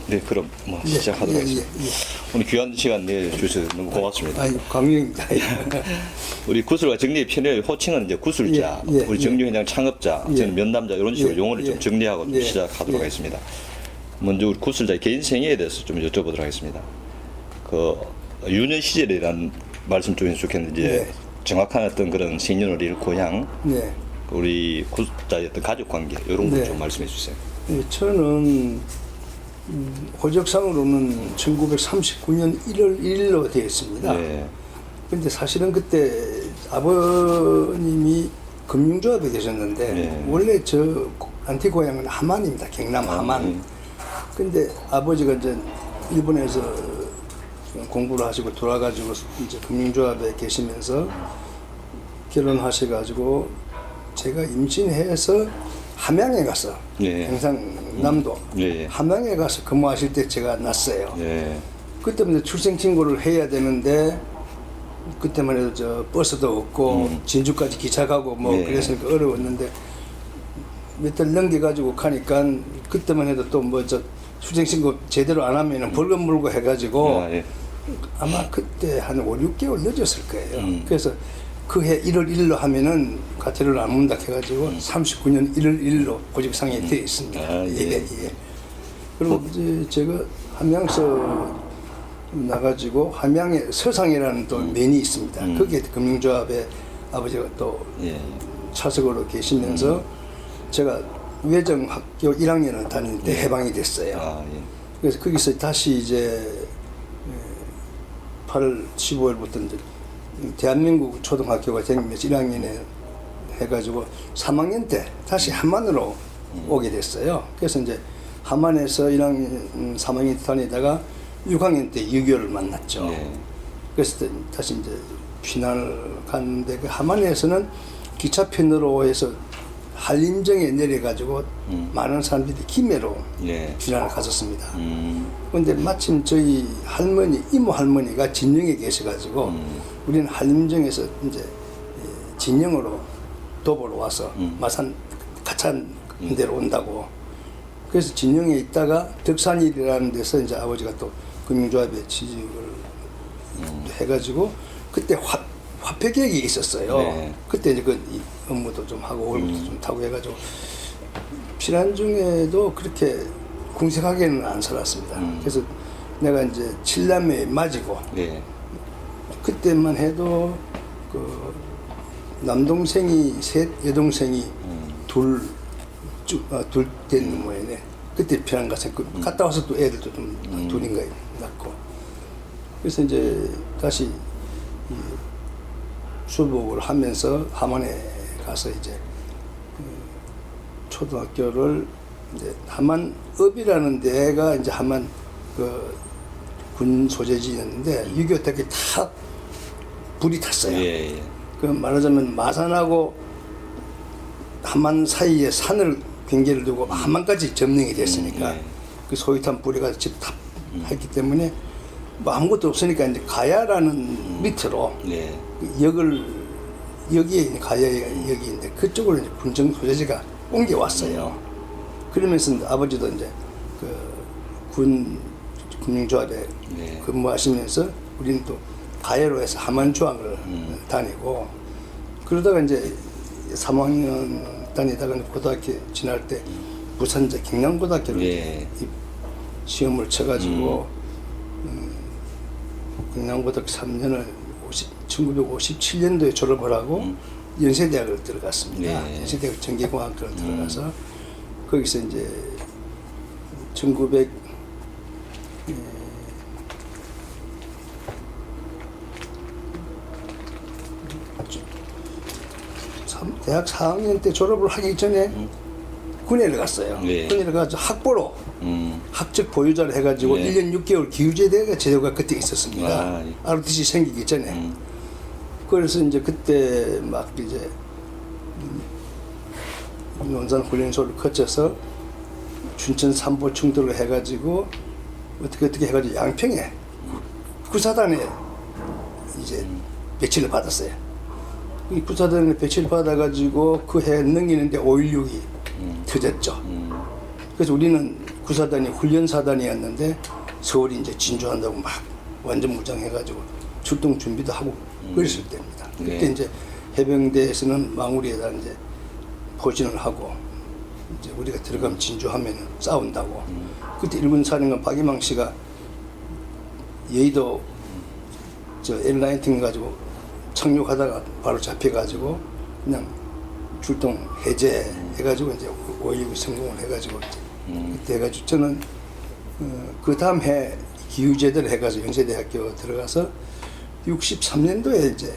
네, 그럼 뭐 예, 시작하도록 예, 하겠습니다. 예, 예. 오늘 귀한 시간 내주셔서 너무 고맙습니다. 아이, 광명입니다. 우리 구슬과 정리의 편의 호칭은 이제 구슬자, 예, 예, 우리 예. 정리회장 창업자, 예. 저는 면담자 이런 식으로 예, 용어를 좀 예. 정리하고 좀 예. 시작하도록 예. 하겠습니다. 먼저 우리 구슬자의 개인 생애에 대해서 좀 여쭤보도록 하겠습니다. 그 유년 시절이라는 말씀 좀 해주면 좋겠는데 이제 네. 정확한 어떤 그런 생년월일, 고향, 네. 우리 구슬자의 어떤 가족 관계 이런 걸 네. 좀 말씀해 주세요. 예, 저는 호적상으로는 1939년 1월 1일로 되어 있습니다. 네. 근데 사실은 그때 아버님이 금융조합에 계셨는데 네. 원래 저 안티 고향은 함안입니다. 경남 함안. 근데 아버지가 이제 일본에서 공부를 하시고 돌아가지고 이제 금융조합에 계시면서 결혼하셔가지고 제가 임신해서 함양에 가서 예. 경상남도 예. 함양에 가서 근무하실 때 제가 났어요. 예. 그때부터 출생신고를 해야 되는데 그때만 해도 저 버스도 없고 진주까지 기차 가고 뭐 예. 그래서니까 어려웠는데 몇 달 넘겨가지고 가니까 그때만 해도 또 뭐 저 출생신고 제대로 안 하면은 벌금 물고 해가지고 아, 예. 아마 그때 한 5, 6개월 늦었을 거예요. 그래서 그 해 1월 1일로 하면은 가태료를 안 문다 해가지고 39년 1월 1일로 보직상에 되어 있습니다. 아, 예. 예, 예. 그리고 이제 제가 함양서 나가지고 함양에 서상이라는 또 면이 있습니다. 거기에 금융조합에 아버지가 또 예. 차석으로 계시면서 제가 외정학교 1학년을 다닐 때 해방이 됐어요. 아, 예. 그래서 거기서 다시 이제 8월 15일부터 이제 대한민국 초등학교가 생기면서 1학년에 해가지고 3학년 때 다시 함안으로 오게 됐어요. 그래서 이제 함안에서 1학년, 3학년 다니다가 6학년 때 유교를 만났죠. 예. 그래서 다시 이제 피난을 갔는데 그 함안에서는 기차편으로 해서 한림정에 내려가지고 많은 사람들이 김해로 예. 피난을 갔었습니다. 그런데 마침 저희 할머니, 이모 할머니가 진영에 계셔가지고 우리는 한림정에서 이제 진영으로 도보로 와서 마산 가찬 데로 온다고. 그래서 진영에 있다가 덕산일이라는 데서 이제 아버지가 또 금융조합에 취직을 해가지고 그때 화폐 계획이 있었어요. 네. 그때 이제 그 업무도 좀 하고 월급도 좀 타고 해가지고 피난 중에도 그렇게 궁색하게는 안 살았습니다. 그래서 내가 이제 7남매 맞이고 예. 그때만 해도 그 남동생이 셋, 여동생이 둘 된 모양이네. 그때 피난 갔어요. 갔다 와서 또 애들도 좀 둘인가 낳고. 그래서 이제 다시 이 수복을 하면서 함안에 가서 이제 초등학교를 이제 함안읍이라는 데가 이제 함안 그 군 소재지였는데 6.25 때 탁 불이 탔어요. 예. 예. 그 말하자면 마산하고 함안 사이에 산을 경계를 두고 함안까지 점령이 됐으니까 예. 그 소위탄 불이가 집탑 했기 때문에 뭐 아무것도 없으니까 이제 가야라는 밑으로 예. 여기에 있는 가야가 여기인데 그쪽으로 이제 군정 소재지가 옮겨왔어요. 그러면서 아버지도 이제 그 군용조합에 네. 근무하시면서 우리는 또 가야로 해서 함안중학을 다니고 그러다가 이제 3학년 다니다가 고등학교 지날 때 부산 이제 경남고등학교를 예. 시험을 쳐가지고 경남고등학교 3년을 1957년도에 졸업을 하고 연세대학을 들어갔습니다. 예. 연세대학 전기공학과를 들어가서 거기서 이제 1900 대학 4학년 때 졸업을 하기 전에 군에를 갔어요. 예. 군에를 가서 학보로 학적 보유자를 해가지고 예. 1년 6개월 기후제대가 제도가 그때 있었습니다. 아, 예. ROTC 생기기 전에. 그래서 이제 그때 막 이제 논산 훈련소를 거쳐서 춘천 삼보 충돌을 해가지고 어떻게 해가지고 양평에 구사단에 이제 배치를 받았어요. 이 구사단에 배치를 받아가지고 그 해 넘기는데 5.16이 터졌죠. 그래서 우리는 구사단이 훈련사단이었는데 서울이 이제 진주한다고 막 완전 무장해가지고 출동 준비도 하고 그랬을 때입니다. 그때 네. 이제 해병대에서는 망우리에다 이제 포진을 하고 이제 우리가 들어가면 진주하면은 싸운다고. 그때 일본 사령관 박이망 씨가 여의도 저 L19 가지고 착륙하다가 바로 잡혀가지고 그냥 출동 해제해가지고 이제 5.19 성공을 해가지고 이제 그때 해가지고 저는 그 다음 해 기후제대를 해가지고 연세대학교 들어가서 63년도에 이제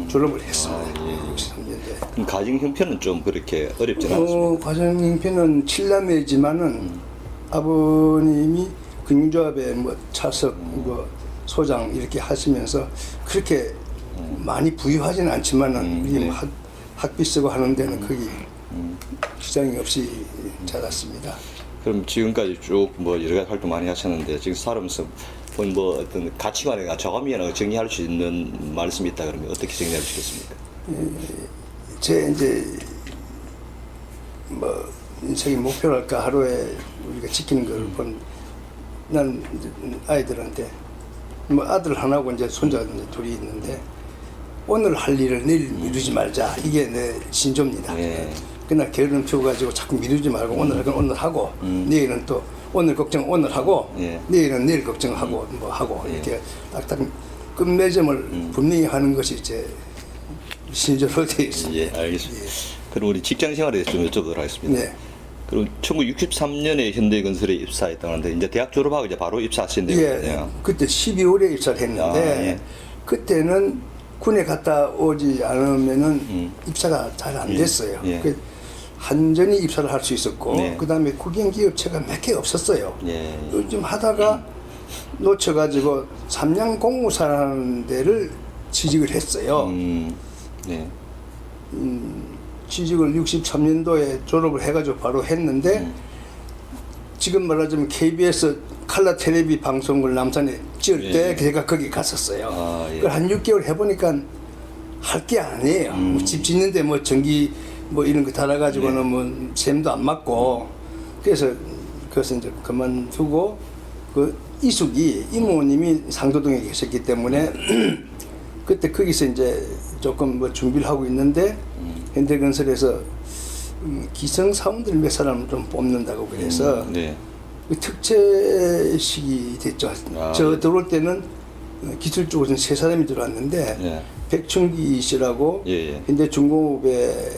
졸업을 했습니다. 아, 예. 63년도에. 그럼 가정 형편은 좀 그렇게 어렵지는 않습니다. 과정 형편은 7남매지만은 아버님이 금융조합에 뭐 차석, 뭐 소장 이렇게 하시면서 그렇게 많이 부유하지는 않지만은 우리 네. 뭐 학비 쓰고 하는 데는 거기 지장이 없이 자랐습니다. 그럼 지금까지 쭉 뭐 여러 가지 활동 많이 하셨는데 지금 살아면서 본 뭐 어떤 가치관이나 저감이나 정리할 수 있는 말씀이 있다 그러면 어떻게 정리할 수 있겠습니까? 제 이제 뭐 인생의 목표랄까 하루에 우리가 지키는 걸 본 난 아이들한테 뭐 아들 하나고 이제 손자 이제 둘이 있는데 오늘 할 일을 내일 미루지 말자 이게 내 신조입니다. 예. 그날 게으름 피워가지고 자꾸 미루지 말고 오늘 할 건 오늘 하고 내일은 또 오늘 걱정 오늘 하고 예. 내일은 내일 걱정하고 뭐 하고 이렇게 딱딱 끝맺음을 분명히 하는 것이 제 신조로 되어 있습니다. 예, 알겠습니다. 그럼 우리 직장 생활에 좀 여쭤보도록 하겠습니다. 네. 그럼 1963년에 현대건설에 입사했다는데 이제 대학 졸업하고 이제 바로 입사하신 예, 거예요. 그때 12월에 입사를 했는데 아, 예. 그때는 군에 갔다 오지 않으면은 입사가 잘 안 됐어요. 예. 그 한전이 입사를 할 수 있었고 네. 그다음에 국영기업체가 몇 개 없었어요. 예. 요즘 하다가 놓쳐가지고 삼양공무사라는 데를 취직을 했어요. 네. 취직을 63년도에 졸업을 해가지고 바로 했는데 지금 말하자면 KBS 칼라 텔레비 방송을 남산에 찍을 때 제가 거기 갔었어요. 아, 예. 그걸 한 6개월 해보니까 할 게 아니에요. 뭐집 짓는데 뭐 전기 뭐 이런 거 달아가지고는 뭐 셈도 안 맞고 그래서 그것을 이제 그만두고 그 이숙이 이모님이 상도동에 계셨기 때문에 그때 거기서 이제 조금 뭐 준비를 하고 있는데 현대건설에서 기성 사원들 몇 사람 좀 뽑는다고 그래서 네. 그 특채식이 됐죠. 아, 저 예. 들어올 때는 기술 쪽으로는 세 사람이 들어왔는데 예. 백충기 씨라고 예, 예. 현대중공업에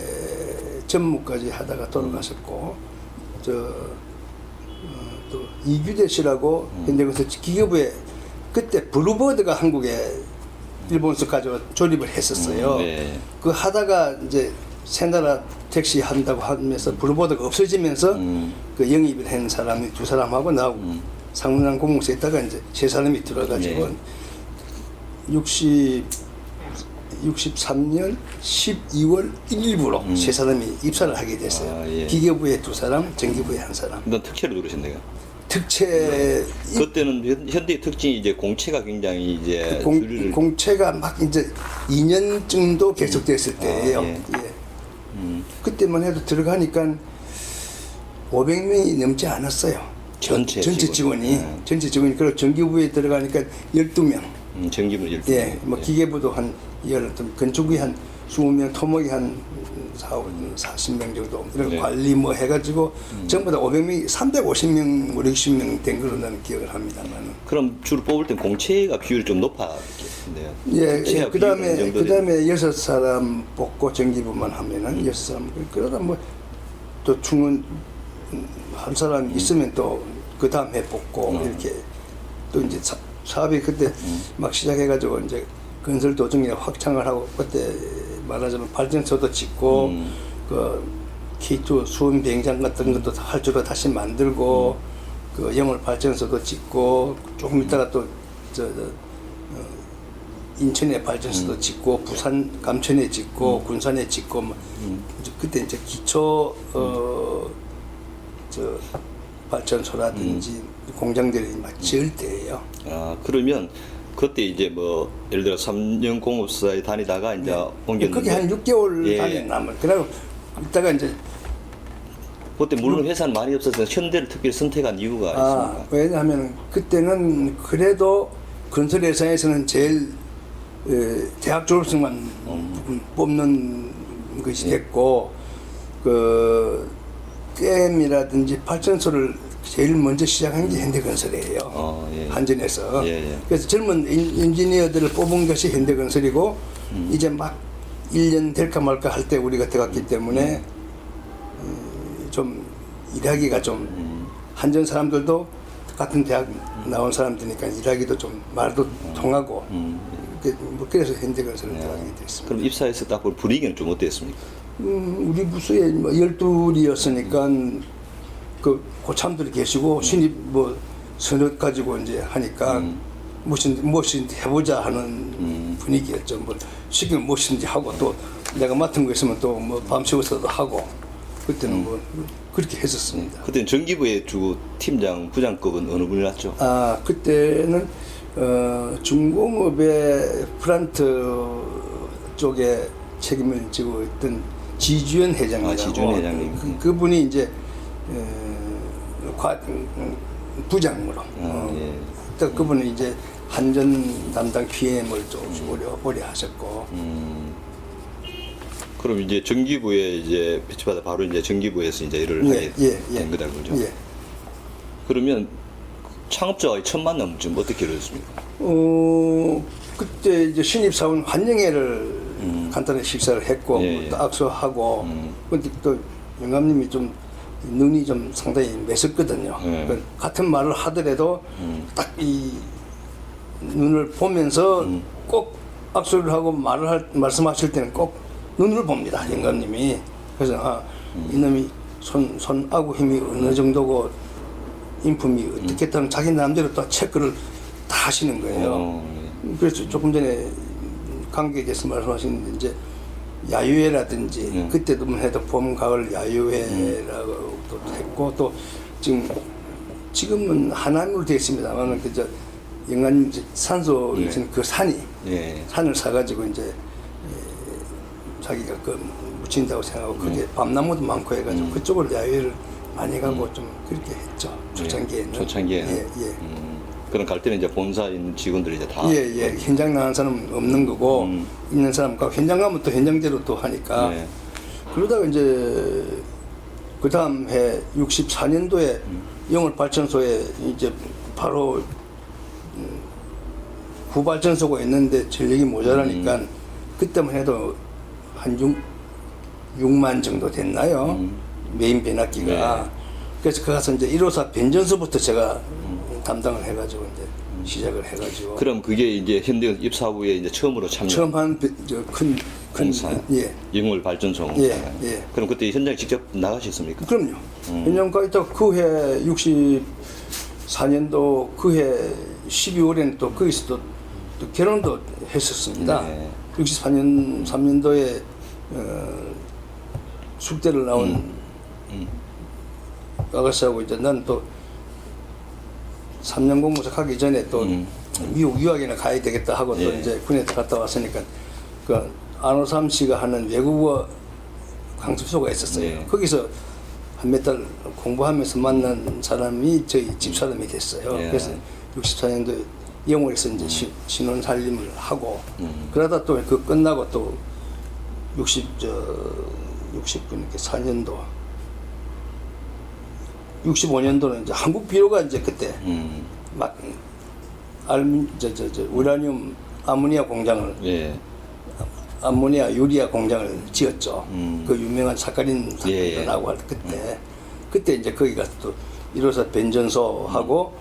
전무까지 하다가 돌아가셨고 또 이규대 씨라고 현대건설 기계부에 그때 블루버드가 한국에 일본에서 가져와 조립을 했었어요. 네. 그 하다가 이제 새나라 택시 한다고 하면서 블루버드가 없어지면서 그 영입을 한 사람이 두 사람하고 나하고 상문안 공무소에 있다가 이제 세 사람이 들어가지고 네. 63년 12월 1일부로 세 사람이 입사를 하게 됐어요. 아, 예. 기계부에 두 사람, 전기부에 한 사람. 넌 특채로 들으셨네요. 특채 그때는 현대 특징이 이제 공채가 굉장히 이제 줄을 공채가 막 이제 2년 정도 계속됐을 때예요. 예. 예. 그때만 해도 들어가니까 500명이 넘지 않았어요. 전체 직원이 예. 전체 직원이 그리고 전기부에 들어가니까 12명. 전기분 12명. 예, 뭐 기계부도 한 18, 건축이 한 20명, 토목이 한 40명 정도 이런 네. 관리 뭐 해가지고 전부 다 500명이 350명, 560명 된 걸로 나는 기억을 합니다만은. 그럼 주로 뽑을 땐 공채가 비율이 좀 높았겠네요. 예, 공채가 그다음에 비율이 어느 정도 되나요? 6사람 뽑고 전기부만 하면은 6사람 그러다 뭐 또 충원 한 사람 있으면 또 그 다음 해 뽑고 이렇게 또 이제 사업이 그때 막 시작해가지고 이제 건설 도중에 확장을 하고 그때 말하자면 발전소도 짓고 그 K2 수은 비행장 같은 것도 할 줄로 다시 만들고 그 영월 발전소도 짓고 조금 있다가 또 인천에 발전소도 짓고 부산 감천에 짓고 군산에 짓고 뭐 그때 이제 기초 저 발전소라든지 공장들이 막 지을 때예요. 아, 그러면 그때 이제 뭐 예를 들어 3년 공업사에 다니다가 이제 옮겼는데 거기 한 6개월 예. 다녔나면 그러고 이따가 이제 그때 물론 회사는 많이 없어서 현대를 특별히 선택한 이유가 있습니까? 왜냐하면 그때는 그래도 건설회사에서는 제일 대학 졸업생만 뽑는 것이 됐고 그 댐이라든지 발전소를 제일 먼저 시작한 게 현대건설이에요. 예. 한전에서. 예. 그래서 젊은 엔지니어들을 뽑은 것이 현대건설이고 이제 막 1년 될까 말까 할 때 우리가 들어갔기 때문에 좀 일하기가 좀 한전 사람들도 같은 대학 나온 사람들이니까 일하기도 좀 말도 통하고 뭐 그래서 현대건설을 들어가게 됐습니다. 그럼 입사해서 딱 볼 분위기는 좀 어땠습니까? 우리 부서에 뭐 12이었으니까 그 고참들이 계시고 신입 뭐 서너 가지고 이제 하니까 무엇인지 해보자 하는 분위기였죠. 뭐 시키면 무엇인지 하고 또 내가 맡은 거 있으면 또 뭐 밤새워서도 하고 그때는 뭐 그렇게 했었습니다. 그때는 전기부의 주 팀장, 부장급은 어느 분이 났죠? 그때는 중공업의 플란트 쪽에 책임을 지고 있던 지주연 회장이라고. 지주연 회장님. 그분이 이제 부장으로. 예. 또 그분은 이제 한전 담당 PM을 좀 오래 하셨고. 그럼 이제 전기부에 이제 배치받아 바로 이제 전기부에서 이제 일을 하게 된 거다 그죠? 예. 그러면 창업자와의 첫 만남은 좀 어떻게 이루어졌습니까? 그때 이제 신입사원 환영회를 간단히 식사를 했고 또 악수하고 근데 또 영감님이 좀 눈이 좀 상당히 매섭거든요. 같은 말을 하더라도 딱 이 눈을 보면서 꼭 악수를 하고 말씀하실 때는 꼭 눈을 봅니다. 영감님이. 그래서 이놈이 손아구 힘이 어느 정도고 인품이 어떻게 했다는 자기 나름대로 또 체크를 다 하시는 거예요. 그래서 조금 전에 관계에 대해서 말씀하신 이제 야유회라든지 그때도 해도 봄, 가을 야유회라고 또 했고 또 지금은 하남으로 되어 있습니다만 그저 영감 산소 그 산이 산을 사가지고 이제 자기가 그 묻힌다고 생각하고 그게 밤나무도 많고 해가지고 그쪽으로 야유회를 많이 가고 좀 그렇게 했죠. 초창기에는. 초창기에는. 그럼 갈 때는 이제 본사 있는 직원들이 이제 다. 현장 나간 사람 없는 거고 있는 사람 가 현장 가면 또 현장대로 또 하니까. 그러다가 이제 그 다음 해 64년도에 영월 발전소에 이제 바로 구발전소가 있는데 전력이 모자라니까 그때만 해도 한 6만 정도 됐나요? 메인 변압기가. 그래서 그 가서 이제 1호사 변전소부터 제가 담당을 해가지고 이제 시작을 해가지고. 그럼 그게 이제 현대 입사 후에 이제 처음으로 참여. 처음 한 큰 공사. 영월 발전소. 그럼 그때 현장 직접 나가셨습니까? 그럼요. 현장 가 있다가 그해 64년도 그해 12월에는 또 거기서 또 결혼도 했었습니다. 64년 3년도에 숙대를 나온 아가씨하고 이제 난 또 3년 공무사 가기 전에 또 미국 유학이나 가야 되겠다 하고 또 이제 군에 갔다 왔으니까 그 안호삼 씨가 하는 외국어 강습소가 있었어요. 거기서 한 몇 달 공부하면서 만난 사람이 저희 집사람이 됐어요. 그래서 64년도에 영월에서 이제 신혼 살림을 하고 그러다 또 그 끝나고 또 4년도 65년도는 이제 한국 비료가 이제 그때 막 우라늄 아모니아 공장을 암모니아 유리아 공장을 지었죠. 그 유명한 사카린 사건도 나고 할 그때 이제 거기 가서 또 1호사 변전소하고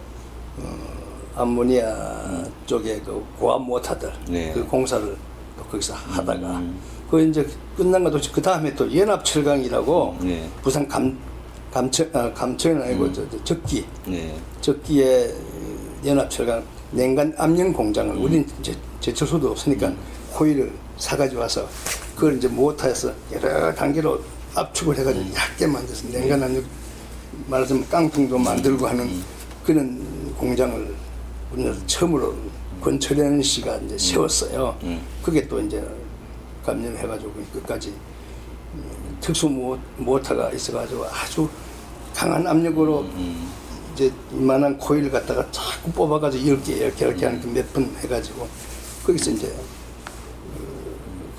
암모니아 쪽에 그 고압 모터들 그 공사를 또 거기서 하다가 그 이제 끝난 것도 그 다음에 또 연합철강이라고 부산 감천은 아니고 적기 적기에 연합철강 냉간 압력 공장을 우리는 제철소도 없으니까 호일을 사가지고 와서 그걸 이제 모터에서 여러 단계로 압축을 해가지고 얇게 만들어서 냉간 압력 말하자면 깡통도 만들고 하는 그런 공장을 우리나라 처음으로 권철현 씨가 이제 세웠어요. 그게 또 이제 감염해가지고 끝까지 특수 모터가 있어가지고 아주 강한 압력으로 이제 이만한 코일 갖다가 자꾸 뽑아가지고 이렇게 하는 몇 번 해가지고 거기서 이제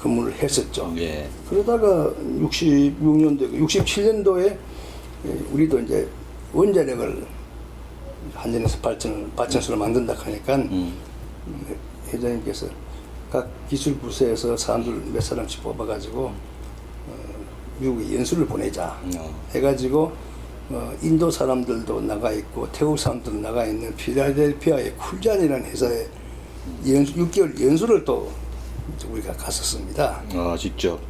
근무를 했었죠. 예. 그러다가 66년도, 67년도에 우리도 이제 원자력을 한전에서 발전소를 만든다 하니까 회장님께서 각 기술 부서에서 사람들 몇 사람씩 뽑아가지고 미국에 연수를 보내자 해가지고 인도 사람들도 나가 있고 태국 사람들도 나가 있는 필라델피아의 쿨잔이라는 회사에 6개월 연수를 또 우리가 갔었습니다. 아, 직접.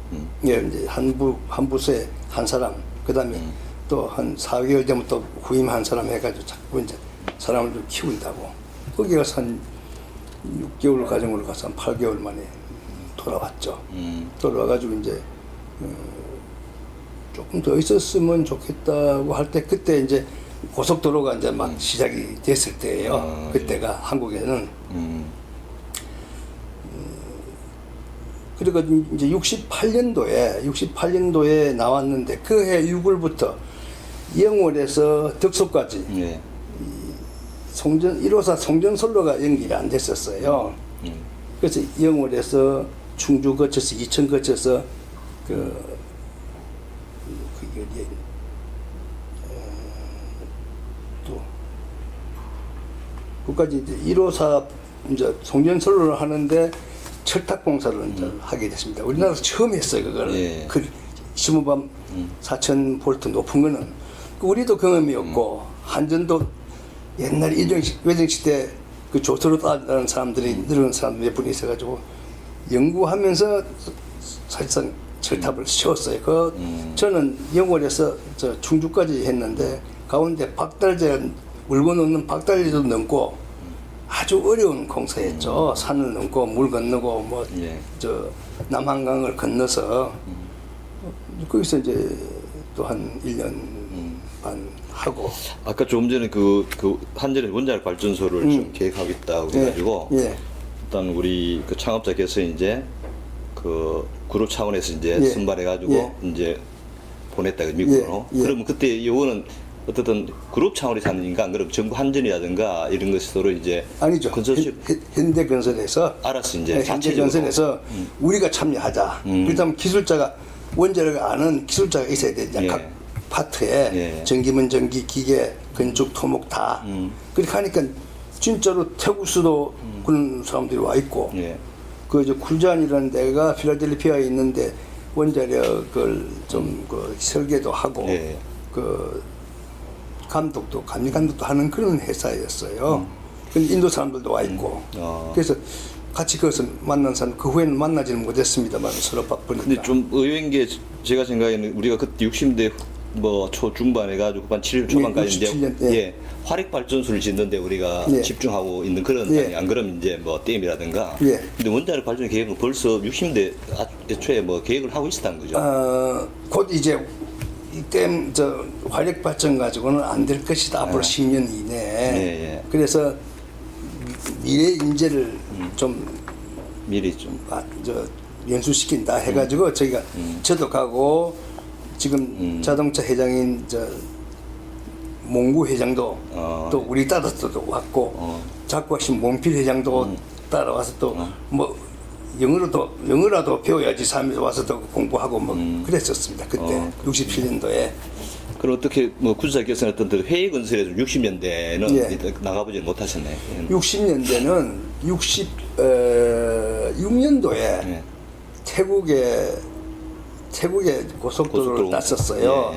예, 이제 한 부서에 한 사람, 그 다음에 또 한 4개월 전부터 후임 한 사람 해가지고 자꾸 이제 사람을 좀 키운다고. 거기 가서 한 6개월 과정으로 가서 한 8개월 만에 돌아왔죠. 돌아와가지고 이제 조금 더 있었으면 좋겠다고 할 때 그때 이제 고속도로가 이제 막 시작이 됐을 때예요. 그때가 예. 한국에는. 그리고 이제 68년도에 나왔는데 그 해 6월부터 영월에서 덕소까지 예. 1호사 송전선로가 연결이 안 됐었어요. 그래서 영월에서 충주 거쳐서 이천 거쳐서 그게 어디에 또 그까지 이제 1호사 이제 송전선로를 하는데 철탑공사를 이제 하게 됐습니다. 우리나라에서 처음 했어요, 그걸. 예. 그 15밤 4,000 볼트 높은 거는. 우리도 경험이 없고, 한전도 옛날 외정시 때 그 조서로 따는 사람들이, 늙은 사람들 몇 분 있어가지고, 연구하면서 사실상 철탑을 세웠어요. 저는 영월에서 저 충주까지 했는데, 가운데 박달재, 물건 없는 박달재도 넘고, 아주 어려운 공사였죠. 산을 넘고 물 건너고 뭐 저 남한강을 건너서 거기서 이제 또 한 1년 반 하고. 아까 조금 전에 그 한전의 원자력 발전소를 좀 계획하고 있다고 해가지고 일단 우리 그 창업자께서 이제 그 그룹 차원에서 이제 선발해가지고 이제 보냈다 미국으로. 그러면 그때 요거는 어떻든 그룹 차원에서 하는가 안 그러면 정부 한전이라든가 이런 것이 서로 이제 아니죠. 건설실 현대건설에서 알았어 이제 현대건설에서 우리가 참여하자. 그렇다면 기술자가 원자력을 아는 기술자가 있어야 되죠. 각 파트에 전기면 전기, 기계, 건축, 토목 다. 그렇게 하니까 진짜로 태국수도 그런 사람들이 와 있고 그 이제 쿨잔이라는 데가 필라델피아에 있는데 원자력을 좀 그 설계도 하고 그 감독도 감독도 하는 그런 회사였어요. 근데 인도 사람들도 와 있고. 그래서 같이 거기서 만난 사람 그 후에는 만나지는 못했습니다만 서로 바쁘니까. 근데 좀 의외인 게 제가 생각에는 우리가 그때 60대 뭐 초중반 해가지고 한 70 초반까지 이제 화력 발전소를 짓는데 우리가 집중하고 있는 그런 안 그러면 이제 뭐 댐이라든가. 근데 원자력 발전 계획은 벌써 60대 초에 뭐 계획을 하고 있었다는 거죠. 곧 이제 이때 저 화력 발전 가지고는 안 될 것이다. 앞으로 10년 이내에. 그래서 미래 인재를 좀 미리 좀 연수시킨다 해가지고 저희가 저도 가고 지금 자동차 회장인 저 몽구 회장도 또 우리 따라서도 왔고 작곡하신 몽필 회장도 따라와서 또 뭐 영어라도 배워야지 하면서 와서 또 공부하고 뭐 그랬었습니다. 그때 67년도에. 그럼 어떻게 뭐 구조사께서는 어떤 회의 건설에서 60년대는 나가보지 못하셨나요? 60년대는 66년도에 태국에 고속도로를 땄었어요.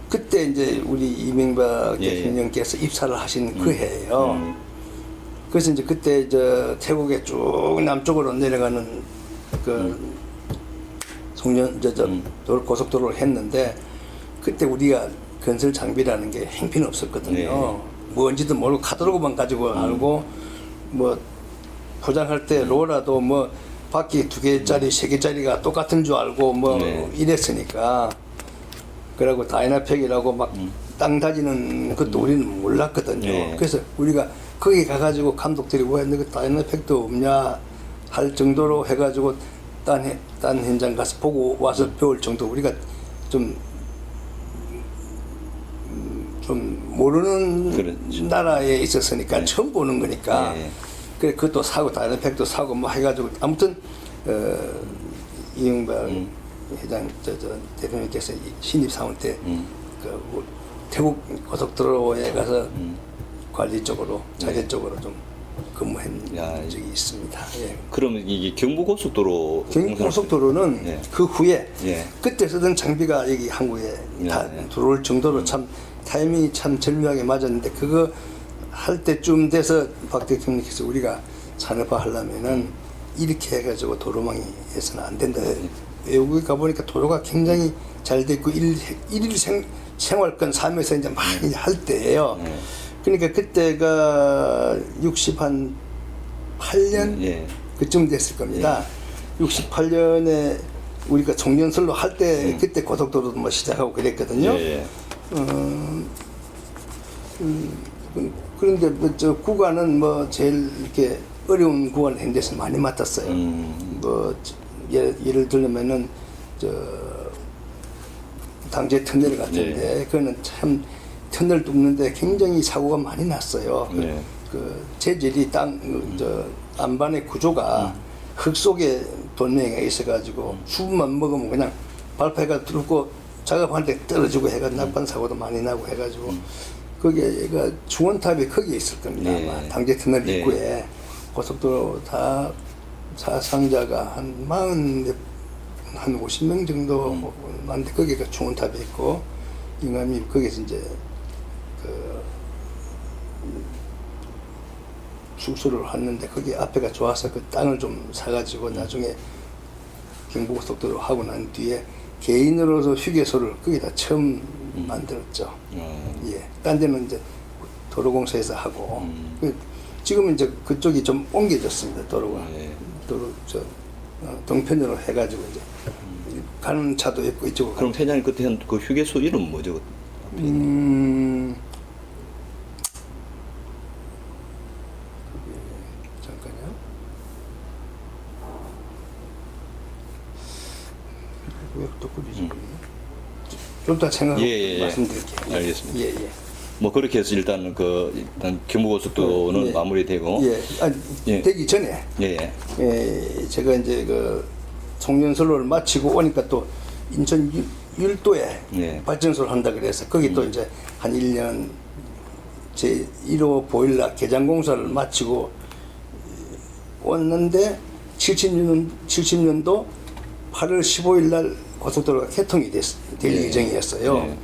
그때 이제 우리 이명박 대통령께서 입사를 하신 그 해예요. 그래서 이제 그때 저 태국에 쭉 남쪽으로 내려가는 그 고속도로를 했는데 그때 우리가 건설 장비라는 게 행편이 없었거든요. 뭔지도 모르고 카탈로그만 가지고 알고 뭐 포장할 때 로라도 뭐 바퀴 2개짜리 3개짜리가 똑같은 줄 알고 뭐 이랬으니까 그러고 다이나팩이라고 막 땅 다지는 것도 우리는 몰랐거든요. 그래서 우리가 거기 가가지고 감독들이 왜 너 다이나팩도 없냐 할 정도로 해가지고 딴 현장 가서 보고 와서 배울 정도 우리가 좀 모르는 그렇죠. 나라에 있었으니까 처음 보는 거니까 그래 그것도 사고 다른 팩도 사고 뭐 해가지고 아무튼 이응박 회장 저 대통령께서 신입 사원 때 그 태국 고속도로에 가서 관리 쪽으로 자재 쪽으로 좀 근무한 적이 있습니다. 예. 그러면 이게 경부고속도로 경부고속도로는 그 후에 예. 그때 쓰던 장비가 여기 한국에 다 들어올 정도로 참 타이밍이 참 절묘하게 맞았는데 그거 할 때쯤 돼서 박 대통령께서 우리가 산업화 하려면은 이렇게 해가지고 도로망이 해서는 안 된다. 외국에 가보니까 도로가 굉장히 잘 됐고 일일 생활권 삼에서 이제 많이 할 때예요. 그러니까 그때가 68년 그쯤 됐을 겁니다. 68년에 우리가 종전설로 할 때 그때 고속도로도 뭐 시작하고 그랬거든요. 그런데 저 구간은 뭐 제일 이렇게 어려운 구간을 한 데서 많이 맡았어요. 뭐 예를 들면은 저 당제 터널 같은데 그거는 참 터널 뚫는데 굉장히 사고가 많이 났어요. 그 재질이 저 안반의 구조가 흙 속에 돌멩이가 있어가지고 수분만 먹으면 그냥 발파이가 뚫고 작업할 때 떨어지고 해가지고 낙반 사고도 많이 나고 해가지고 거기가 중원탑이 거기에 있을 겁니다. 아마 당제 터널 입구에 고속도로 다 사상자가 한 50명 정도 많은데 거기가 중원탑이 있고 ing함이 거기서 이제 그 숙소를 했는데 거기 앞에가 좋아서 그 땅을 좀 사가지고 나중에 경부고속도로 하고 난 뒤에 개인으로서 휴게소를 거기다 처음 만들었죠. 예. 딴 데는 이제 도로공사에서 하고 지금은 이제 그쪽이 좀 옮겨졌습니다. 도로가 도로 동편으로 해가지고 이제 가는 차도 있고 이쪽으로. 그럼 회장님 그때 한 그 휴게소 이름 뭐죠? 잠깐요. 왜 또 그러지? 좀 더 생각 말씀드릴게요. 알겠습니다. 예. 뭐 그렇게 해서 일단 일단 경부고속도로는 마무리되고 되기 전에 제가 이제 그 송년선로를 마치고 오니까 또 인천 율도에 발전소를 한다 그래서 거기 또 이제 한 1년 제 1호 보일러 개장 공사를 마치고 왔는데 70년도 8월 15일 날 고속도로가 개통이 될 예정이었어요.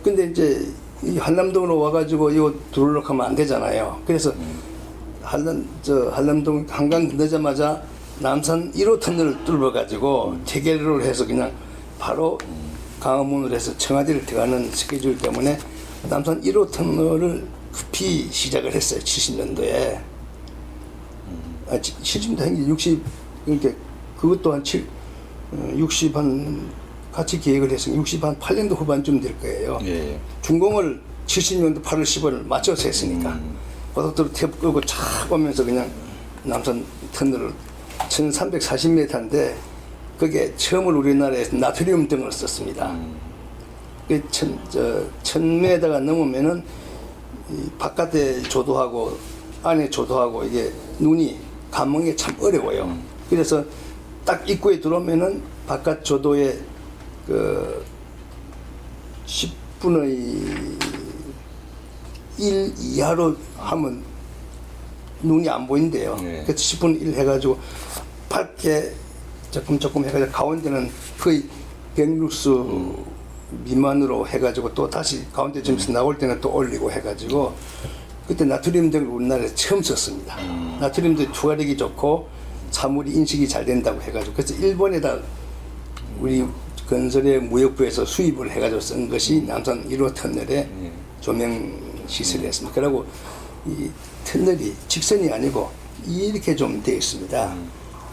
근데 이제 이 한남동으로 와가지고 이거 들어오려고 하면 안 되잖아요. 그래서 한남동 한강 건너자마자 남산 1호 터널을 뚫어가지고 재개로를 해서 그냥 바로 강화문으로 해서 청와대를 들어가는 스케줄 때문에 남산 1호 터널을 급히 시작을 했어요. 70년도에. 70년도 한 60, 그러니까 그것도 한 60 한 같이 계획을 해서 60 한 8년도 후반쯤 될 거예요. 준공을 70년도 8월 15일 맞춰서 했으니까 고속도로 탭 끄고 쫙 오면서 그냥 남산 터널을 1340m인데 그게 처음으로 우리나라에서 나트륨 등을 썼습니다. 1000m가 넘으면은 이 바깥에 조도하고 안에 조도하고 이게 눈이 감응이 참 어려워요. 그래서 딱 입구에 들어오면은 바깥 조도에 그 10분의 1 이하로 하면 눈이 안 보인대요. 그래서 10분의 1 해가지고 밝게 조금 해가지고 가운데는 거의 100루스 미만으로 해가지고 또 다시 가운데 점에서 나올 때는 또 올리고 해가지고 그때 나트륨 등을 우리나라에 처음 썼습니다. 나트륨도 투과력이 좋고 사물이 인식이 잘 된다고 해가지고 그래서 일본에다 우리 건설의 무역부에서 수입을 해가지고 쓴 것이 남산 1호 터널의 조명 시설이었습니다. 그리고 이 터널이 직선이 아니고 이렇게 좀 되어 있습니다.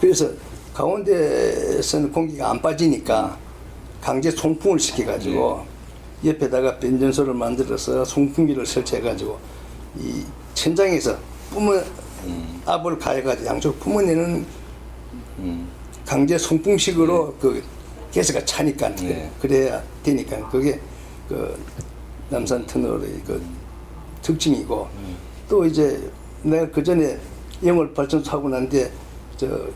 그래서 가운데서는 공기가 안 빠지니까 강제 송풍을 시켜가지고 옆에다가 변전소를 만들어서 송풍기를 설치해가지고 이 천장에서 앞을 가해가지고 양쪽 뿜어내는 강제 송풍식으로 그 가스가 차니까 네. 그래야 되니까 그게 그 남산 터널의 그 특징이고 또 이제 내가 그 전에 영월 발전소 하고 난 뒤에 저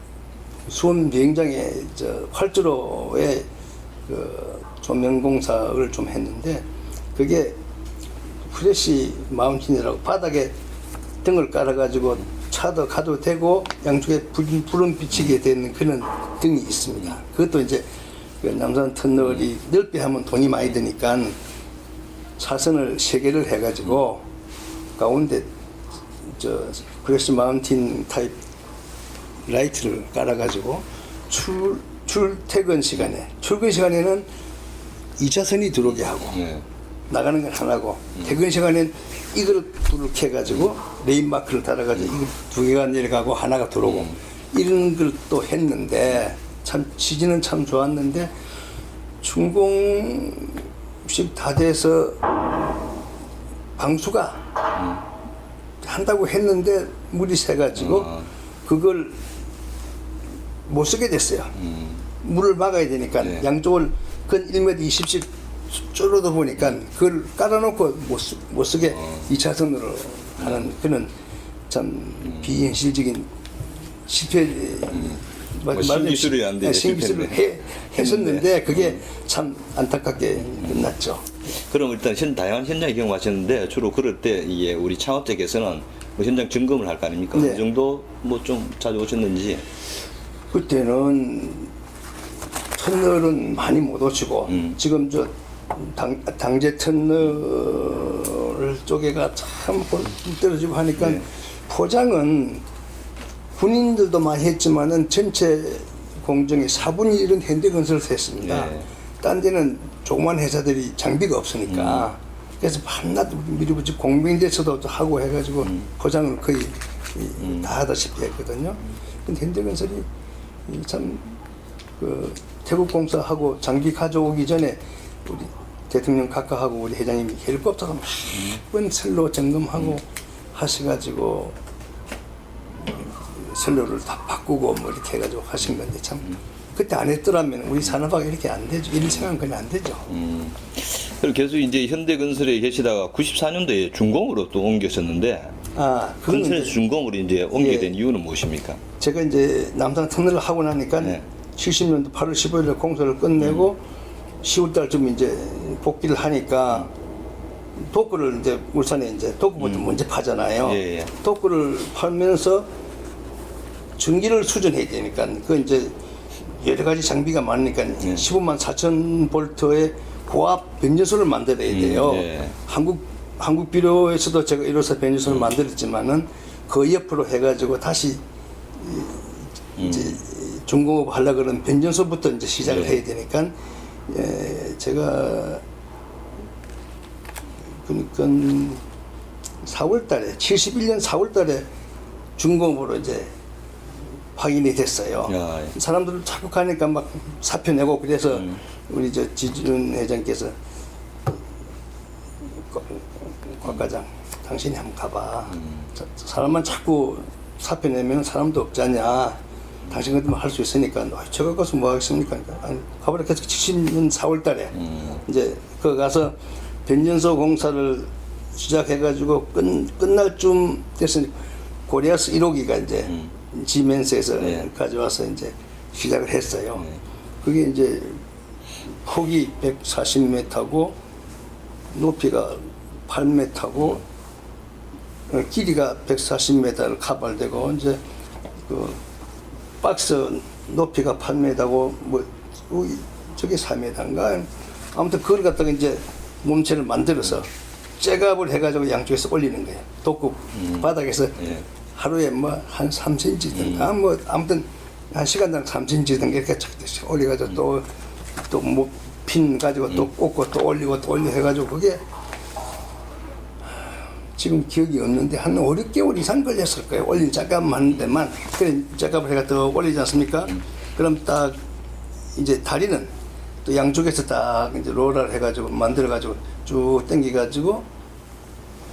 수원 비행장에 저 활주로에 그 조명 공사를 좀 했는데 그게 프레시 마운틴이라고 바닥에 등을 깔아가지고 차도 가도 되고 양쪽에 불은 비치게 되는 그런 등이 있습니다. 그것도 이제 그 남산 터널이 넓게 하면 돈이 많이 드니까 차선을 3개를 해가지고 가운데 저 프레시 마운틴 타입 라이트를 깔아가지고 출퇴근 시간에는 2차선이 들어오게 하고 네. 나가는 건 하나고 퇴근 시간엔 이걸 둘을 캐가지고 레인 마크를 달아가지고 이거 2개가 내려가고 하나가 들어오고 이런 걸 또 했는데 참 취지는 참 좋았는데 준공식 다 돼서 방수가 한다고 했는데 물이 새가지고 그걸 못 쓰게 됐어요. 물을 막아야 되니까 네. 양쪽을 근 1m 20씩 줄어다 보니까 그걸 깔아놓고 못 쓰게 2차선으로 하는 그런 참 비현실적인 실패 신기술이 안 되죠. 신기술을 했었는데 그게 참 안타깝게 끝났죠. 그럼 일단 다양한 현장에 경험하셨는데 주로 그럴 때 이게 우리 창업자께서는 뭐 현장 점검을 할 거 아닙니까? 네. 그 정도 뭐 좀 자주 오셨는지. 그때는 터널은 많이 못 오치고 지금 저 당제 터널 쪽에가 참 떨어지고 하니까 네. 포장은 군인들도 많이 했지만은 전체 공정의 4분의 1은 현대건설을 했습니다. 네. 딴 데는 조그만 회사들이 장비가 없으니까 그래서 밤낮 밀어붙이 공병대에서도 하고 해가지고 포장을 거의 다 하다시피 했거든요. 근데 현대건설이 참 그 태국공사하고 장비 가져오기 전에 우리 대통령 각하하고 우리 회장님이 헬리콥터가 몇번 선로 점검하고 하셔가지고 선로를 다 바꾸고 뭐 이렇게 해가지고 하신 건데 참 그때 안 했더라면 우리 산업화가 이렇게 안 되죠. 이런 생각은 그냥 안 되죠. 그리고 계속 이제 현대건설에 계시다가 94년도에 준공으로 또 옮겨졌는데 그건 건설에서 이제 준공으로 이제 옮기게 예. 된 이유는 무엇입니까? 제가 이제 남산 터널을 하고 나니까 네. 70년도 8월 15일에 공사를 끝내고 10월 달쯤 이제 복귀를 하니까 도구를 이제 울산에 이제 도구부터 먼저 파잖아요. 예, 예. 도구를 팔면서 전기를 수전해야 되니까 그 이제 여러 가지 장비가 많으니까 15만 4천 볼트의 고압 변전소를 만들어야 돼요. 예. 한국 비료에서도 제가 이로써 변전소를 만들었지만은 그 옆으로 해가지고 다시 이제 중공업 하려고 그러는 변전소부터 이제 시작을 해야 되니까 제가 그러니까 4월달에 71년 4월달에 중공업으로 이제 확인이 됐어요. 야, 예. 사람들 자꾸 가니까 막 사표 내고 그래서 우리 저 지준 회장께서 곽 과장 당신이 한번 가봐. 사람만 자꾸 사표 내면 사람도 없잖냐. 당신 같으면 할 수 있으니까 제가 가서 뭐 하겠습니까? 아니, 가버려. 계속 70년 4월달에 이제 그 가서 변전소 공사를 시작해가지고 끝날 쯤 됐으니 고리아스 1호기가 이제 지멘스에서 가져와서 이제 시작을 했어요. 그게 이제 폭이 140m고 높이가 8m고 길이가 140m를 가발되고 이제 그 박스 높이가 8m고 뭐 저게 4m인가 아무튼 그걸 갖다가 이제 몸체를 만들어서 째갑을 해가지고 양쪽에서 올리는 거예요. 독국 바닥에서 하루에 뭐 한 3cm든가 뭐 아무튼 한 시간당 3cm든가 이렇게 착착 올려가지고 또 뭐 핀 가지고 또 꽂고 또 올리고 해가지고 그게 지금 기억이 없는데 한 5, 6개월 이상 걸렸을 거예요. 올린 작업만 하는 데만. 그래 작업을 해가 더 올리지 않습니까? 그럼 딱 이제 다리는 또 양쪽에서 딱 이제 롤러를 해가지고 만들어가지고 쭉 당겨가지고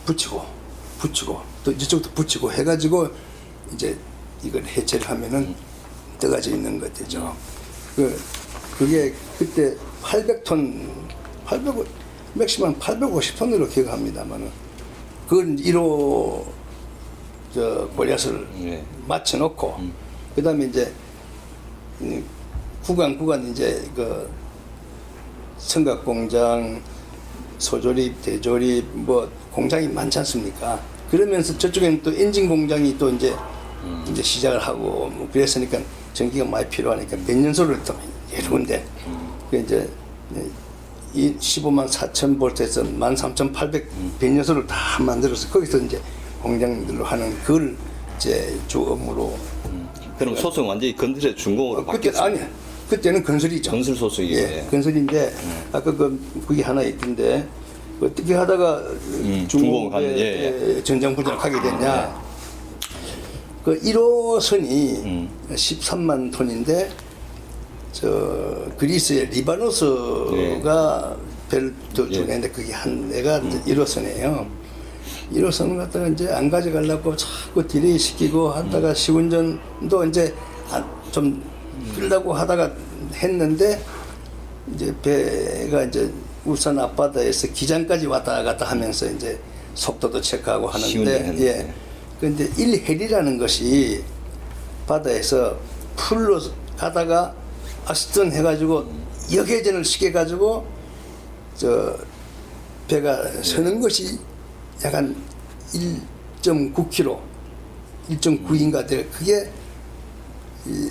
붙이고 또 이쪽도 붙이고 해가지고 이제 이걸 해체를 하면은 떠가져 있는 것이죠. 그게 그때 800톤, 맥시멈 850톤으로 기억합니다만은 그걸 1호 골리앗을 맞춰놓고 그다음에 이제 구간 이제 그 성각공장, 소조립, 대조립 뭐 공장이 많지 않습니까? 그러면서 저쪽에는 또 엔진 공장이 또 이제 시작을 하고 뭐 그랬으니까 전기가 많이 필요하니까 변연소를 또 여러 군데 그 이제 이 15만 4천 볼트에서 13,800 변연소를 다 만들어서 거기서 이제 공장들로 하는 그걸 이제 주업으로. 그럼 소송 완전히 건설의 준공으로 그때 바뀌었어요? 아니 그때는 건설이죠. 건설 소송이에요. 예, 건설인데 아까 그게 하나 있던데 어떻게 하다가 중공을 가는, 중공에 전장부장을 하게 됐냐? 그 1호선이 13만 톤인데 저 그리스의 리바노스가 벨트 중에 그게 한 대가 1호선이에요. 1호선을 갖다가 이제 안 가져가려고 자꾸 딜레이 시키고 하다가 시운전도 이제 좀 끌려고 하다가 했는데 이제 배가 이제 울산 앞바다에서 기장까지 왔다 갔다 하면서 이제 속도도 체크하고 하는데 예. 근데 일헬이라는 것이 바다에서 풀로 가다가 아시던 해가지고 역회전을 시켜가지고 저 배가 서는 것이 약간 1.9km, 1.9인가 될 그게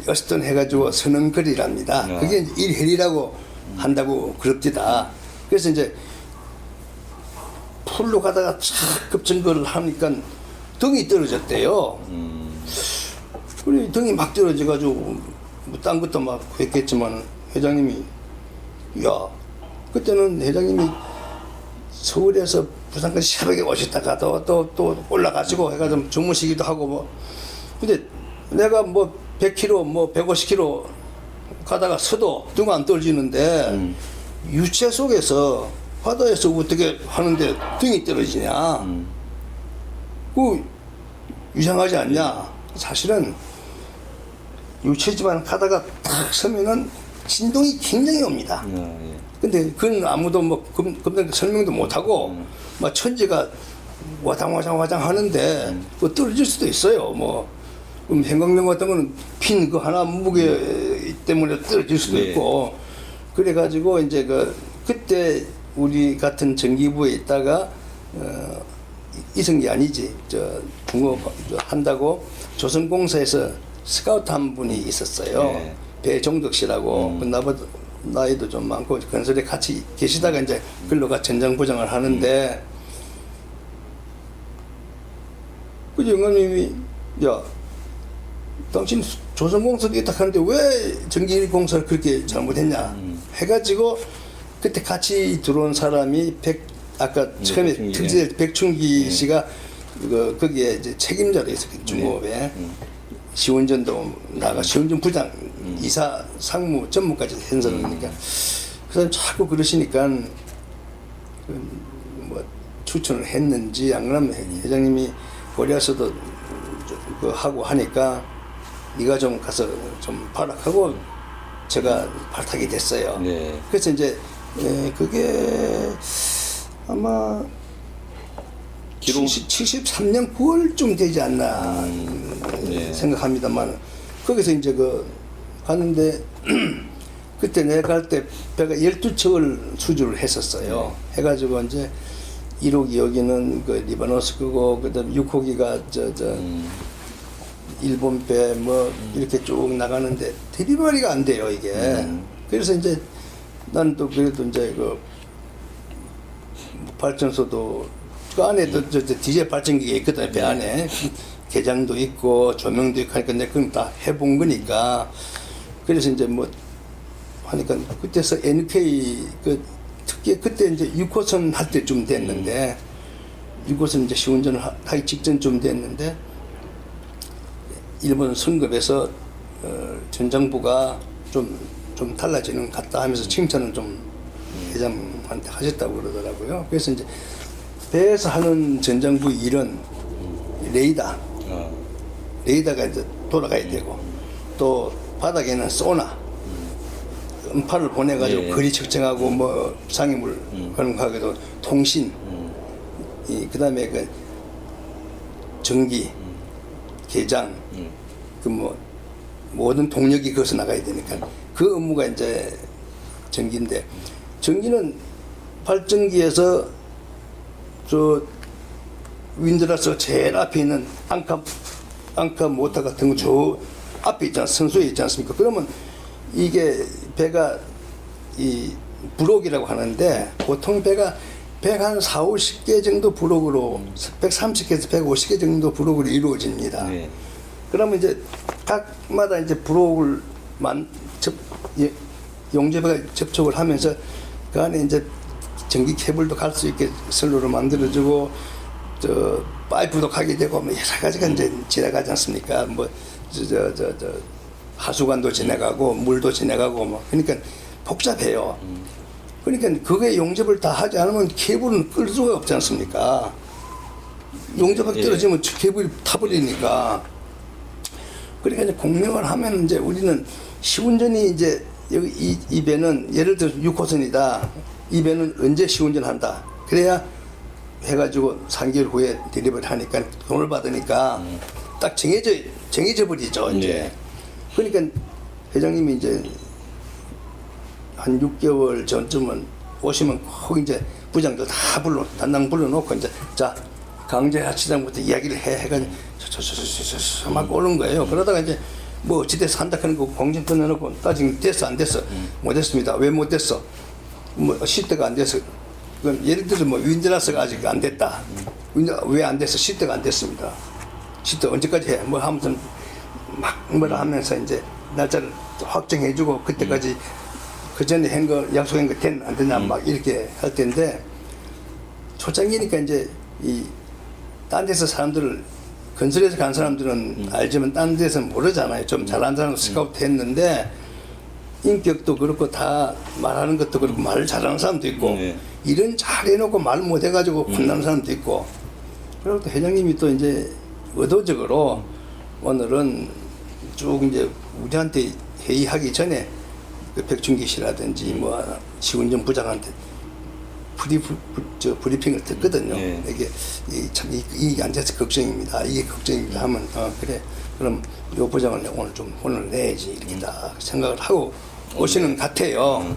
어스턴 해가지고 서는 거리랍니다. 그게 일헬이라고 한다고 그럽디다. 그래서 이제 풀로 가다가 착 급정거를 하니까 등이 떨어졌대요. 그래 등이 막 떨어져가지고 뭐 딴 것도 막 했겠지만 회장님이 야 그때는 회장님이 서울에서 부산까지 새벽에 오셨다가 또 올라가시고 해가지고 주무시기도 하고 뭐 근데 내가 뭐 100km 뭐 150km 가다가 서도 등 안 떨어지는데 유체 속에서 바다에서 어떻게 하는데 등이 떨어지냐 그 이상하지 않냐 사실은 유체지만 가다가 탁 서면은 진동이 굉장히 옵니다. 근데 그건 아무도 뭐 금방 설명도 못하고 막 천지가 와장와장 하는데 뭐 떨어질 수도 있어요. 뭐 행강령 같은 거는 핀 그 하나 무게 때문에 떨어질 수도 있고 그래가지고 이제 그때 우리 같은 전기부에 있다가 이성이 아니지 저 중업 한다고 조선공사에서 스카우트 한 분이 있었어요. 배종덕 씨라고 그 나이도 좀 많고 건설에 같이 계시다가 이제 근로가 전장부장을 하는데 그 영감님이 야 당신 조선공사도 있다 하는데 왜 전기공사를 그렇게 잘못했냐 해가지고 그때 같이 들어온 사람이 아까 처음에 특제 백춘기 씨가 거기에 이제 책임자로 있었거든요. 중업에 시운전도 나가 시운전 부장 이사 상무 전무까지 hen설하니까 그래서 자꾸 그러시니까 뭐 추천을 했는지 안 그러면 회장님이 고려에서도 하고 하니까 네가 좀 가서 좀 발악하고 제가 발탁이 됐어요. 네. 그래서 이제 그게 아마 73년 9월쯤 되지 않나 생각합니다만 거기서 이제 갔는데 그때 내가 갈 때 배가 12척을 수주를 했었어요. 해가지고 이제 1호기 여기는 그 리바노스 거고 그다음 6호기가 일본 배 뭐 이렇게 쭉 나가는데 대리발이가 안 돼요 이게. 그래서 이제 나는 또 그래도 이제 발전소도 그 안에도 디젤 발전기가 있거든요. 배 안에 개장도 있고 조명도 있고 하니까 내가 그건 다 해본 거니까 그래서 이제 뭐 하니까 그때서 NK 특히 그때 이제 6호선 할 때쯤 됐는데 6호선 이제 시운전을 하기 직전쯤 됐는데 일본 성급에서 전장부가 좀 달라지는 것 같다 하면서 칭찬을 좀 회장한테 하셨다고 그러더라고요. 그래서 이제 배에서 하는 전장부 일은 레이더가 이제 돌아가야 되고 또 바닥에는 소나 음파를 보내가지고 예. 거리 측정하고 뭐 상해물 그런 거 하기도 통신 그다음에 그 전기 개장 그 뭐 모든 동력이 거기서 나가야 되니까 그 업무가 이제 전기인데 전기는 발전기에서 저 윈드라스 제일 앞에 있는 앙카 모터 같은 거 저 앞에 있지 선수에 있지 않습니까? 그러면 이게 배가 이 부록이라고 하는데 보통 배가 140, 50개 정도 부록으로 130개에서 150개 정도 부록으로 이루어집니다. 네. 그러면 이제 각마다 이제 부록을 용접배가 접촉을 하면서 그 안에 이제 전기 케이블도 갈 수 있게 선로로 만들어주고 저 파이프도 가게 되고 뭐 여러 가지가 이제 지나가지 않습니까? 뭐 하수관도 지나가고 물도 지나가고 뭐 그러니까 복잡해요. 그러니까 그게 용접을 다 하지 않으면 케이블은 끌 수가 없지 않습니까? 용접이 떨어지면 케이블이 타버리니까. 그러니까 이제 공명을 하면 이제 우리는 시운전이 이제 여기 이 배는 예를 들어 6호선이다. 이 배는 언제 시운전한다. 그래야 해가지고 3개월 후에 딜리버리 하니까 돈을 받으니까 딱 정해져 버리죠 이제. 네. 그러니까 회장님이 이제 한 6개월 전쯤은 오시면 꼭 이제 부장들 다 단당 불러놓고 이제 자 강제하치장부터 이야기를 해가지고 막 오는 거예요. 그러다가 이제 뭐 어찌돼서 한다 하는 거 공증표 내놓고 따지면 됐어 안 됐어 못했습니다. 왜 못됐어? 뭐 시트가 안 돼서 예를 들어 뭐 윈드라스가 아직 안 됐다. 왜 안 됐어? 시트가 안 됐습니다. 시트 언제까지 해? 뭐 아무튼 막 뭐라 하면서 이제 날짜를 확정해주고 그때까지 그 전에 한 거 약속한 거 됐나 안 됐나 막 이렇게 할 텐데 초창기니까 이제 이 딴 데서 사람들을 건설에서 간 사람들은 알지만 딴 데서는 모르잖아요. 좀 잘하는 사람은 스카우트 했는데 인격도 그렇고 다 말하는 것도 그렇고 말을 잘하는 사람도 있고 일은 잘 해놓고 말 못해가지고 혼나는 사람도 있고 그리고 또 회장님이 또 이제 의도적으로 오늘은 쭉 이제 우리한테 회의하기 전에 그 백준기 씨라든지 뭐 시운전 부장한테 브리핑을 듣거든요. 이게 참 이게 안 돼서 걱정입니다. 이게 걱정입니다 하면 그래 그럼 요 부장을 오늘 좀 혼을 내야지 이렇게 다 생각을 하고 오시는 같아요.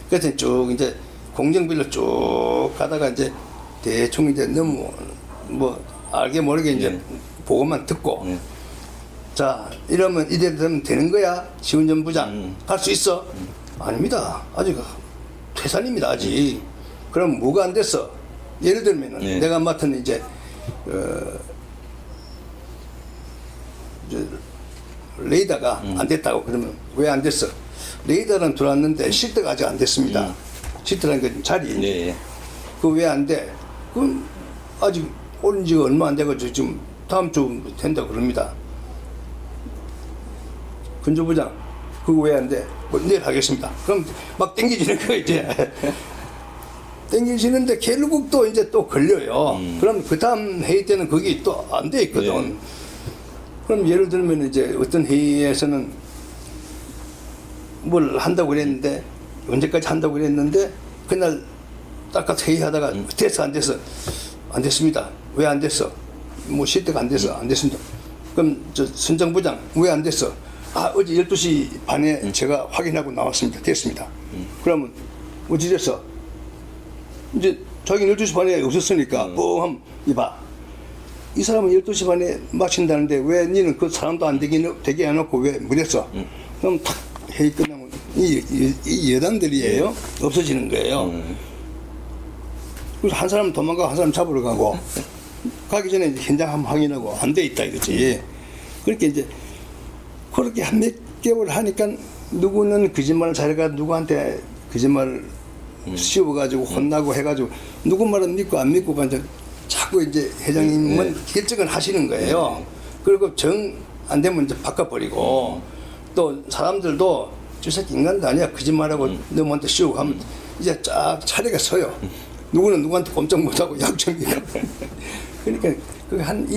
그래서 쭉 이제 공정비를 쭉 가다가 이제 대충 이제 너무 뭐 알게 모르게 이제 보고만 듣고 자 이러면 이래 되면 되는 거야 시운전 부장 할 수 있어? 아닙니다. 아직 퇴산입니다 아직. 그럼 뭐가 안 됐어? 예를 들면은 내가 맡은 이제 레이더가 안 됐다고 그러면 왜 안 됐어? 레이더는 들어왔는데 시트가 아직 안 됐습니다. 시트라는 게 자리. 그 왜 안 돼? 그럼 아직 오른 지가 얼마 안 돼가지고 지금 다음 주 된다 그럽니다. 근조부장 그거 왜 안 돼? 뭐 내일 하겠습니다. 그럼 막 땡기지는 거 이제. 땡기시는데 결국 또 이제 또 걸려요. 그럼 그 다음 회의 때는 그게 또 안 돼 있거든. 그럼 예를 들면 이제 어떤 회의에서는 뭘 한다고 그랬는데 언제까지 한다고 그랬는데 그날 딱 가서 회의하다가 됐어 안 됐어? 안 됐습니다. 왜 안 됐어? 뭐 시트가 안 돼서 안 됐습니다. 그럼 저 선장부장 왜 안 됐어? 아 어제 12시 반에 제가 확인하고 나왔습니다. 됐습니다. 그러면 어찌 됐어? 이제 자기는 12시 반에 없었으니까 뻥 이봐 이 사람은 12시 반에 마친다는데 왜 니는 그 사람도 안 되게 해놓고 왜 못했어? 그럼 탁 회의 끝나면 이 여단들이에요. 없어지는 거예요. 그래서 한 사람 도망가고 한 사람 잡으러 가고 가기 전에 이제 현장 한번 확인하고 안 돼 있다 이거지. 그렇게 이제 그렇게 한 몇 개월 하니까 누구는 거짓말을 잘해가 누구한테 거짓말을 씌워가지고 혼나고 해가지고 누구 말은 믿고 안 믿고가 이제 자꾸 이제 회장님은 결정을 하시는 거예요. 그리고 정 안 되면 이제 바꿔버리고 또 사람들도 저 새끼 인간도 아니야 거짓말하고 너한테 씌우고 하면 이제 쫙 차례가 서요. 누구는 누구한테 꼼짝 못하고 약점이고 그러니까 그게 한